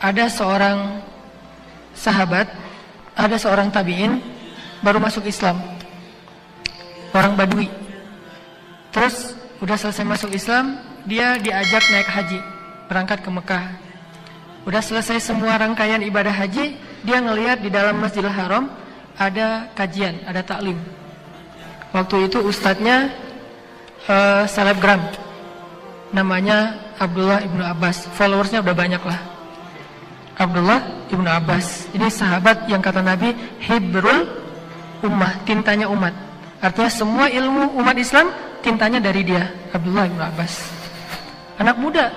ada seorang sahabat, ada seorang tabi'in baru masuk Islam, orang Badui. Terus udah selesai masuk Islam, dia diajak naik haji, berangkat ke Mekah. Udah selesai semua rangkaian ibadah haji, dia ngelihat di dalam Masjidil Haram ada kajian, ada taklim. Waktu itu ustadznya selebgram, namanya Abdullah ibnu Abbas. Followersnya udah banyak lah. Abdullah ibnu Abbas ini sahabat yang kata Nabi hibrul ummah, tintanya umat. Artinya semua ilmu umat Islam tintanya dari dia, Abdullah ibnu Abbas. Anak muda,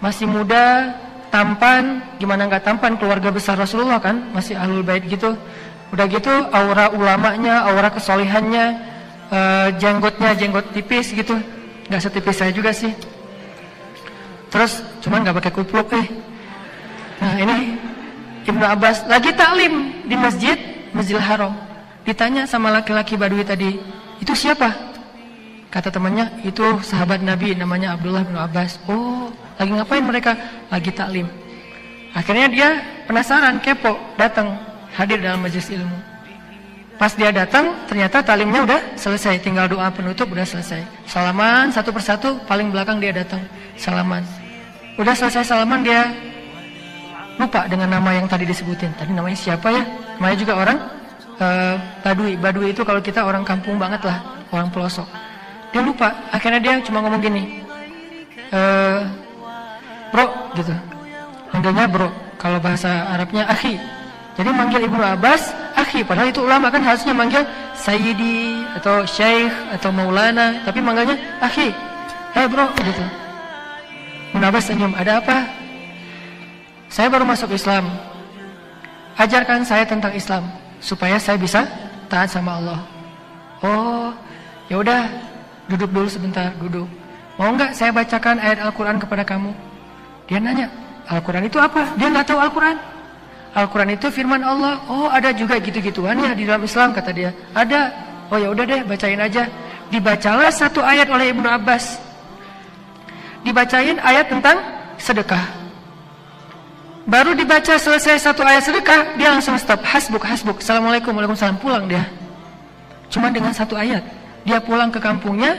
masih muda, tampan. Gimana nggak tampan, keluarga besar Rasulullah kan, masih ahlul bait gitu. Udah gitu aura ulamanya, aura kesolehannya, jenggotnya jenggot tipis gitu, nggak setipis saya juga sih. Terus cuman nggak pakai kupluk Nah ini Ibnu Abbas lagi taklim di Masjidil Haram. Ditanya sama laki-laki Badui tadi, itu siapa? Kata temannya, itu sahabat Nabi namanya Abdullah bin Abbas. Oh, lagi ngapain mereka? Lagi taklim. Akhirnya dia penasaran, kepo, datang hadir dalam majelis ilmu. Pas dia datang, ternyata taklimnya udah selesai, tinggal doa penutup udah selesai. Salaman satu persatu, paling belakang dia datang, salaman. Udah selesai salaman, dia lupa dengan nama yang tadi disebutin. Tadi namanya siapa ya? Namanya juga orang Badui. Badui itu kalau kita orang kampung banget lah, orang pelosok. Dia lupa. Akhirnya dia cuma ngomong gini, bro, gitu. Manggilnya bro. Kalau bahasa Arabnya akhi. Jadi manggil Ibnu Abbas akhi. Padahal itu ulama kan harusnya manggil Sayyidi atau Syekh atau Maulana, tapi manggilnya akhi. Bro, gitu. Ibnu Abbas senyum. Ada apa? Saya baru masuk Islam. Ajarkan saya tentang Islam supaya saya bisa taat sama Allah. Oh, ya udah, duduk dulu sebentar, duduk. Mau nggak saya bacakan ayat Al-Quran kepada kamu? Dia nanya, Al-Quran itu apa? Dia nggak tahu Al-Quran. Al-Quran itu firman Allah. Oh, ada juga gitu-gituan ya di dalam Islam, kata dia. Ada. Oh ya udah deh, bacain aja. Dibacalah satu ayat oleh Ibnu Abbas. Dibacain ayat tentang sedekah. Baru dibaca selesai satu ayat sedekah, dia langsung stop. Hasbuk, hasbuk. Assalamualaikum, waalaikumsalam. Pulang dia. Cuma dengan satu ayat. Dia pulang ke kampungnya,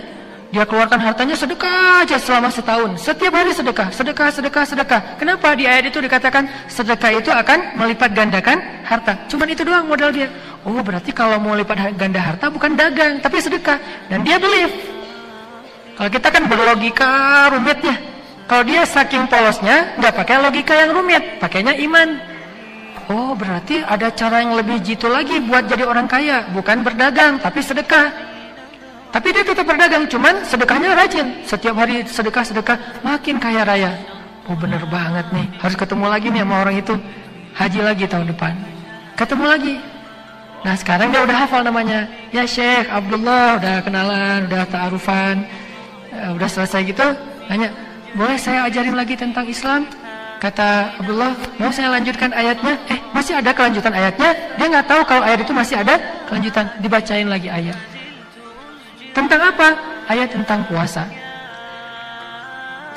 dia keluarkan hartanya sedekah aja selama setahun. Setiap hari sedekah, sedekah, sedekah, sedekah. Kenapa di ayat itu dikatakan sedekah itu akan melipat gandakan harta? Cuma itu doang modal dia. Oh, berarti kalau mau lipat ganda harta bukan dagang, tapi sedekah. Dan dia believe. Kalau kita kan berlogika rumitnya. Kalau dia saking polosnya, nggak pakai logika yang rumit, pakainya iman. Oh, berarti ada cara yang lebih jitu lagi buat jadi orang kaya, bukan berdagang, tapi sedekah. Tapi dia tetap berdagang, cuman sedekahnya rajin. Setiap hari sedekah-sedekah, makin kaya raya. Oh, bener banget nih, harus ketemu lagi nih sama orang itu. Haji lagi tahun depan. Ketemu lagi. Nah, sekarang dia udah hafal namanya. Ya Syekh Abdullah, udah kenalan, udah ta'arufan. Udah selesai gitu, nanya, boleh saya ajarin lagi tentang Islam? Kata Abdullah, mau saya lanjutkan ayatnya? Masih ada kelanjutan ayatnya? Dia nggak tahu kalau ayat itu masih ada kelanjutan. Dibacain lagi ayat. Tentang apa? Ayat tentang puasa.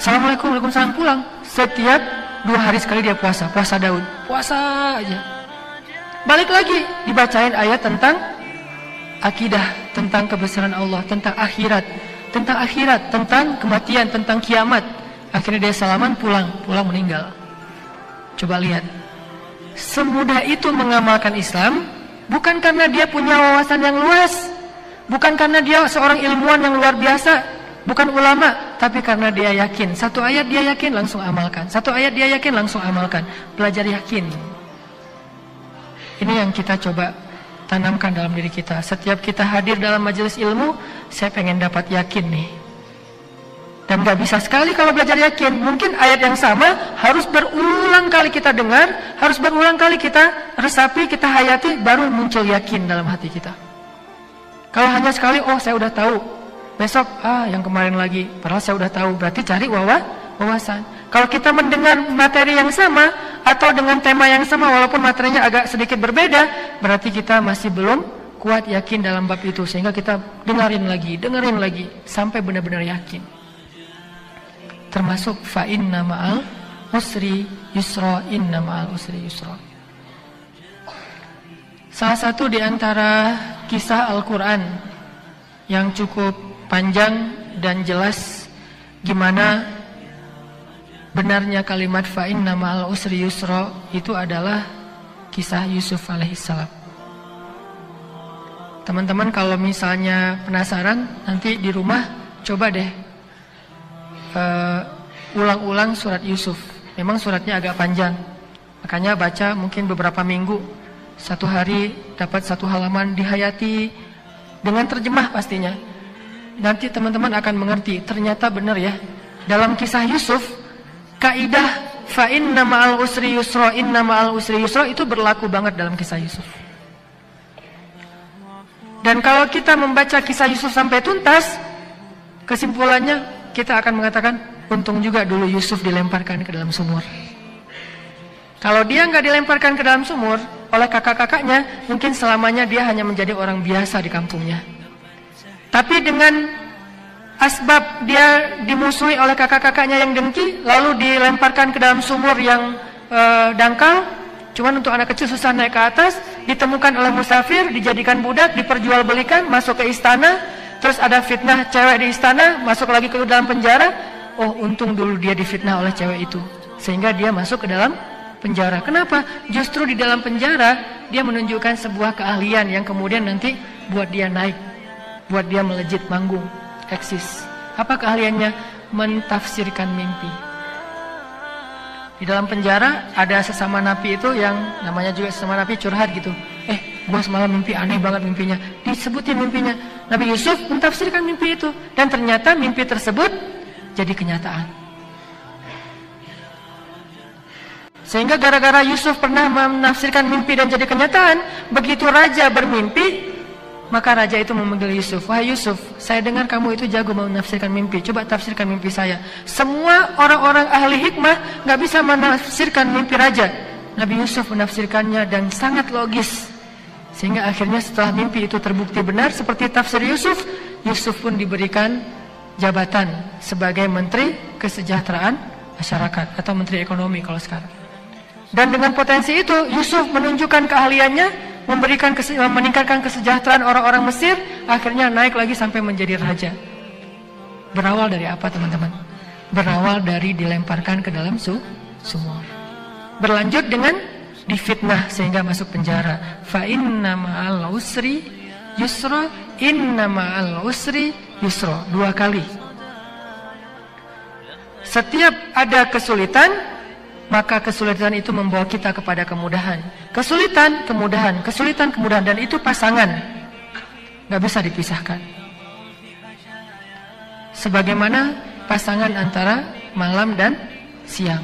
Assalamualaikum, waalaikumsalam, pulang. Setiap 2 hari sekali dia puasa. Puasa Daud. Puasa aja. Balik lagi. Dibacain ayat tentang akidah, tentang kebesaran Allah, tentang akhirat. Tentang kematian, tentang kiamat. Akhirnya dia salaman, pulang meninggal. Coba lihat, semudah itu mengamalkan Islam, bukan karena dia punya wawasan yang luas, bukan karena dia seorang ilmuwan yang luar biasa, bukan ulama, tapi karena dia yakin. Satu ayat dia yakin, langsung amalkan. Satu ayat dia yakin, langsung amalkan. Belajar yakin. Ini yang kita coba tanamkan dalam diri kita. Setiap kita hadir dalam majelis ilmu, saya pengen dapat yakin nih. Dan gak bisa sekali kalau belajar yakin. Mungkin ayat yang sama harus berulang kali kita dengar, harus berulang kali kita resapi, kita hayati, baru muncul yakin dalam hati kita. Kalau hanya sekali, oh saya udah tahu, besok yang kemarin lagi, padahal saya udah tahu, berarti cari wawasan. Kalau kita mendengar materi yang sama atau dengan tema yang sama walaupun materinya agak sedikit berbeda, berarti kita masih belum kuat yakin dalam bab itu, sehingga kita dengerin lagi sampai benar-benar yakin. Termasuk fa inna ma'al usri yusra, inna ma'al usri yusra. Salah satu di antara kisah Al-Quran yang cukup panjang dan jelas gimana benarnya kalimat fa inna ma'al usri yusra itu adalah kisah Yusuf alaihissalam. Teman-teman kalau misalnya penasaran, nanti di rumah coba deh ulang-ulang surat Yusuf. Memang suratnya agak panjang, makanya baca mungkin beberapa minggu, satu hari dapat satu halaman, dihayati dengan terjemah pastinya. Nanti teman-teman akan mengerti, ternyata benar ya, dalam kisah Yusuf kaidah fa inna ma'al usri yusra, inna ma'al usri yusra itu berlaku banget dalam kisah Yusuf. Dan kalau kita membaca kisah Yusuf sampai tuntas, kesimpulannya kita akan mengatakan, untung juga dulu Yusuf dilemparkan ke dalam sumur. Kalau dia nggak dilemparkan ke dalam sumur oleh kakak-kakaknya, mungkin selamanya dia hanya menjadi orang biasa di kampungnya. Tapi dengan asbab dia dimusuhi oleh kakak-kakaknya yang dengki, lalu dilemparkan ke dalam sumur yang dangkal, cuman untuk anak kecil susah naik ke atas, ditemukan oleh musafir, dijadikan budak, diperjualbelikan, masuk ke istana, terus ada fitnah cewek di istana, masuk lagi ke dalam penjara. Oh, untung dulu dia difitnah oleh cewek itu, sehingga dia masuk ke dalam penjara. Kenapa? Justru di dalam penjara dia menunjukkan sebuah keahlian yang kemudian nanti buat dia naik, buat dia melejit manggung, eksis. Apa keahliannya? Mentafsirkan mimpi. Di dalam penjara ada sesama napi itu yang namanya juga sesama napi curhat gitu. Gua semalam mimpi aneh banget mimpinya. Disebutin mimpinya. Nabi Yusuf mentafsirkan mimpi itu, dan ternyata mimpi tersebut jadi kenyataan. Sehingga gara-gara Yusuf pernah menafsirkan mimpi dan jadi kenyataan, begitu raja bermimpi, maka raja itu memanggil Yusuf. Wahai Yusuf, saya dengar kamu itu jago menafsirkan mimpi. Coba tafsirkan mimpi saya. Semua orang-orang ahli hikmah gak bisa menafsirkan mimpi raja. Nabi Yusuf menafsirkannya dan sangat logis. Sehingga akhirnya setelah mimpi itu terbukti benar seperti tafsir Yusuf, Yusuf pun diberikan jabatan sebagai Menteri Kesejahteraan Masyarakat atau Menteri Ekonomi kalau sekarang. Dan dengan potensi itu, Yusuf menunjukkan keahliannya, meningkatkan kesejahteraan orang-orang Mesir, akhirnya naik lagi sampai menjadi raja. Berawal dari apa teman-teman? Berawal dari dilemparkan ke dalam sumur. Berlanjut dengan difitnah sehingga masuk penjara. Fa inna ma'al usri yusra, inna ma'al usri yusra. 2 kali. Setiap ada kesulitan, maka kesulitan itu membawa kita kepada kemudahan. Kesulitan, kemudahan, kesulitan, kemudahan. Dan itu pasangan, gak bisa dipisahkan. Sebagaimana pasangan antara malam dan siang.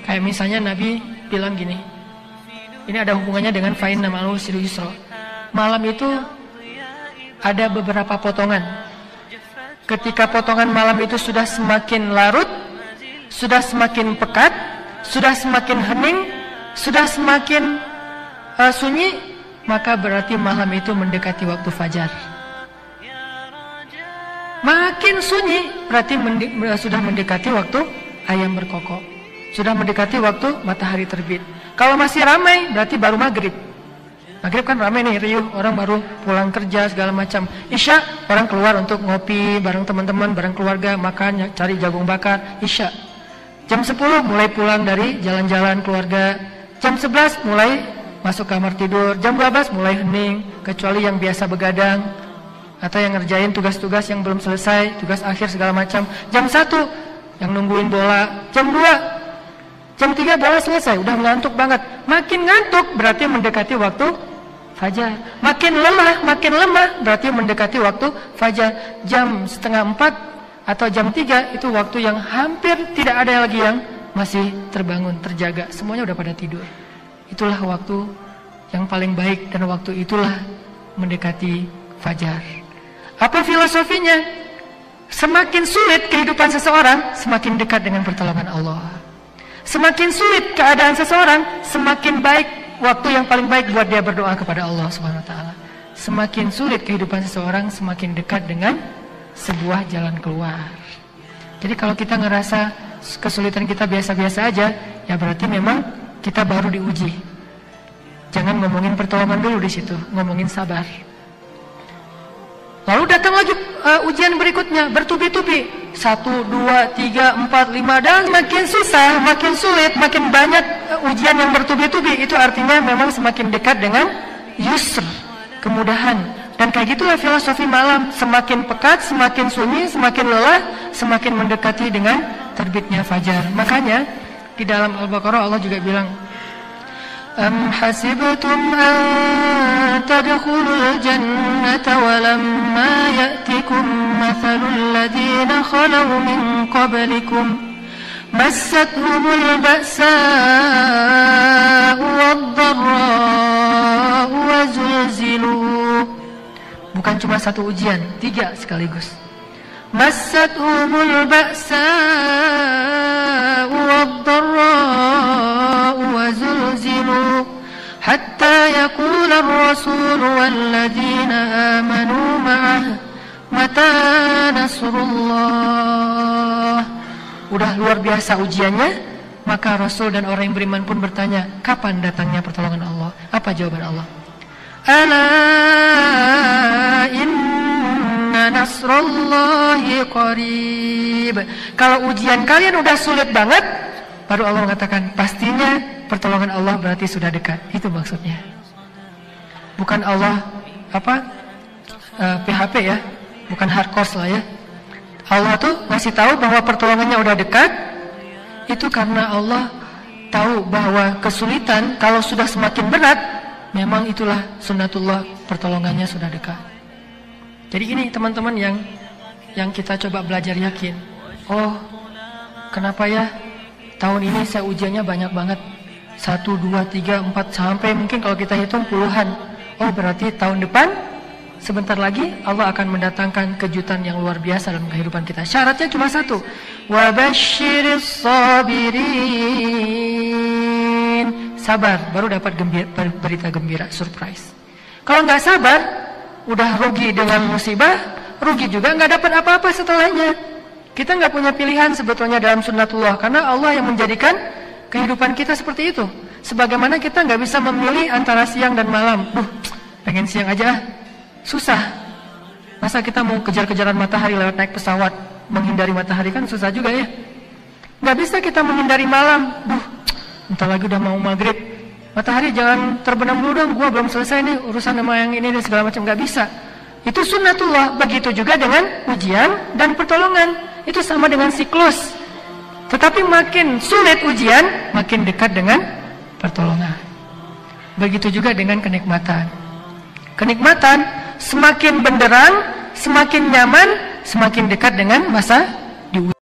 Kayak misalnya Nabi bilang gini, ini ada hubungannya dengan fa inna ma'al usri yusra. Malam itu ada beberapa potongan. Ketika potongan malam itu sudah semakin larut, sudah semakin pekat, sudah semakin hening, sudah semakin sunyi, maka berarti malam itu mendekati waktu fajar. Makin sunyi berarti sudah mendekati waktu ayam berkokok, sudah mendekati waktu matahari terbit. Kalau masih ramai berarti baru maghrib. Maghrib kan ramai nih, riuh, orang baru pulang kerja segala macam. Isya orang keluar untuk ngopi bareng teman-teman, bareng keluarga, makan, cari jagung bakar. Isya jam 10 mulai pulang dari jalan-jalan keluarga. Jam 11 mulai masuk kamar tidur. Jam 12 mulai hening, kecuali yang biasa begadang atau yang ngerjain tugas-tugas yang belum selesai, tugas akhir segala macam. Jam 1 yang nungguin bola. Jam 2, jam 3 bola selesai, udah ngantuk banget. Makin ngantuk berarti mendekati waktu fajar. Makin lemah berarti mendekati waktu fajar. Jam 3:30 atau jam 3 itu waktu yang hampir tidak ada lagi yang masih terbangun, terjaga. Semuanya udah pada tidur. Itulah waktu yang paling baik, dan waktu itulah mendekati fajar. Apa filosofinya? Semakin sulit kehidupan seseorang, semakin dekat dengan pertolongan Allah. Semakin sulit keadaan seseorang, semakin baik waktu yang paling baik buat dia berdoa kepada Allah Subhanahu wa taala. Semakin sulit kehidupan seseorang, semakin dekat dengan sebuah jalan keluar. Jadi kalau kita ngerasa kesulitan kita biasa-biasa aja, ya berarti memang kita baru diuji. Jangan ngomongin pertolongan dulu di situ, ngomongin sabar. Lalu datang lagi ujian berikutnya, bertubi-tubi. 1, 2, 3, 4, 5, dan makin susah, makin sulit, makin banyak ujian yang bertubi-tubi. Itu artinya memang semakin dekat dengan yusr, kemudahan. Dan kayak gitulah filosofi malam, semakin pekat, semakin sunyi, semakin lelah, semakin mendekati dengan terbitnya fajar. Makanya di dalam Al-Baqarah Allah juga bilang, Am hasibtum an tadkhulul jannata walamma ya'tikum mathalul ladzina khalau min qablikum massathumul ba'sa'u wad-dharra'u wa zulzilu. Bukan cuma satu ujian, 3 sekaligus. Massathumul ba'sa'u wad-dharra'u wa zulzilu hatta yaqula ar-rasul walladzina amanu ma'ah mata nasrullah. Udah luar biasa ujiannya, maka Rasul dan orang yang beriman pun bertanya, kapan datangnya pertolongan Allah? Apa jawaban Allah? Ala inna nasrullahi qarib. Kalau ujian kalian udah sulit banget, baru Allah mengatakan pastinya pertolongan Allah berarti sudah dekat. Itu maksudnya. Bukan Allah PHP ya, bukan hardcore lah ya. Allah tuh ngasih tahu bahwa pertolongannya udah dekat. Itu karena Allah tahu bahwa kesulitan kalau sudah semakin berat, memang itulah sunnatullah, pertolongannya sudah dekat. Jadi ini teman-teman yang kita coba belajar yakin. Oh, kenapa ya tahun ini saya ujiannya banyak banget. 1, 2, 3, 4 sampai mungkin kalau kita hitung puluhan. Oh, berarti tahun depan sebentar lagi Allah akan mendatangkan kejutan yang luar biasa dalam kehidupan kita. Syaratnya cuma satu. Wa basyiris sabirin. Sabar, baru dapat berita gembira, surprise. Kalau nggak sabar, udah rugi dengan musibah, rugi juga nggak dapat apa-apa setelahnya. Kita nggak punya pilihan sebetulnya dalam sunnatullah, karena Allah yang menjadikan kehidupan kita seperti itu. Sebagaimana kita nggak bisa memilih antara siang dan malam. Pengen siang aja, susah. Masa kita mau kejar-kejaran matahari lewat naik pesawat, menghindari matahari kan susah juga ya. Nggak bisa kita menghindari malam. Entar lagi udah mau maghrib, matahari jangan terbenam dulu dong, gua belum selesai nih urusan sama yang ini dan segala macam. Nggak bisa. Itu sunnatullah. Begitu juga dengan ujian dan pertolongan. Itu sama dengan siklus. Tetapi makin sulit ujian, makin dekat dengan pertolongan. Begitu juga dengan kenikmatan. Kenikmatan semakin benderang, semakin nyaman, semakin dekat dengan masa